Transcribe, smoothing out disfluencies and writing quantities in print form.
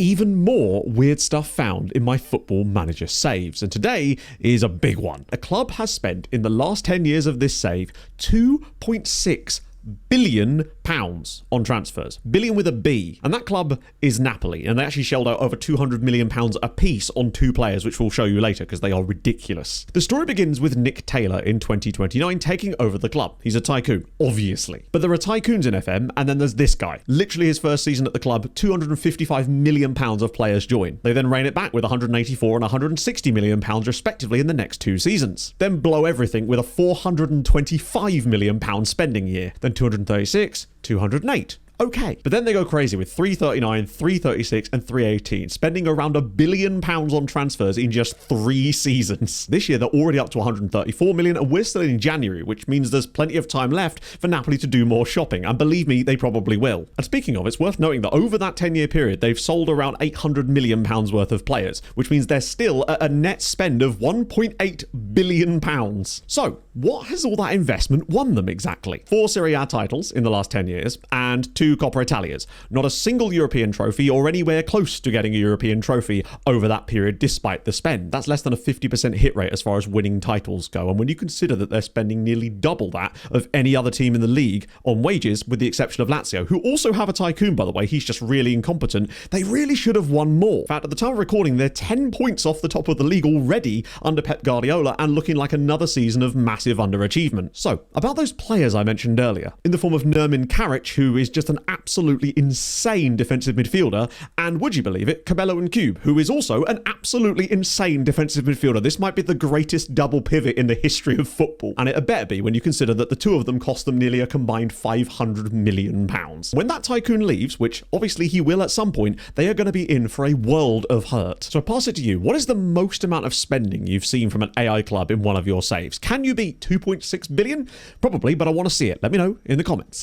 even more weird stuff found in my Football Manager saves. And today is a big one. A club has spent in the last 10 years of this save £2.6 billion on transfers. Billion with a B. And that club is Napoli. And they actually shelled out over £200 million a piece on 2 players, which we'll show you later because they are ridiculous. The story begins with Nick Taylor in 2029 taking over the club. He's a tycoon, obviously. But there are tycoons in FM, and then there's this guy. Literally his first season at the club, £255 million of players join. They then rein it back with £184 and £160 million respectively in the next 2 seasons. Then blow everything with a £425 million spending year. Then 236, 208. Okay. But then they go crazy with 339, 336, and 318, spending around £1 billion on transfers in just 3 seasons. This year, they're already up to 134 million, and we're still in January, which means there's plenty of time left for Napoli to do more shopping. And believe me, they probably will. And speaking of, it's worth noting that over that 10-year period, they've sold around £800 million worth of players, which means they're still at a net spend of £1.8 billion. So, what has all that investment won them exactly? 4 Serie A titles in the last 10 years, and 2 Coppa Italias. Not a single European trophy or anywhere close to getting a European trophy over that period despite the spend. That's less than a 50% hit rate as far as winning titles go. And when you consider that they're spending nearly double that of any other team in the league on wages, with the exception of Lazio, who also have a tycoon, by the way, he's just really incompetent, they really should have won more. In fact, at the time of recording, they're 10 points off the top of the league already under Pep Guardiola and looking like another season of massive underachievement. So, about those players I mentioned earlier, in the form of Nermin Karic, who is just an absolutely insane defensive midfielder, and would you believe it, Cabello and Cube, who is also an absolutely insane defensive midfielder. This might be the greatest double pivot in the history of football, and it had better be when you consider that the 2 of them cost them nearly a combined £500 million. When that tycoon leaves, which obviously he will at some point, they are going to be in for a world of hurt. So I pass it to you. What is the most amount of spending you've seen from an AI club in one of your saves? Can you beat 2.6 billion? Probably, but I want to see it. Let me know in the comments.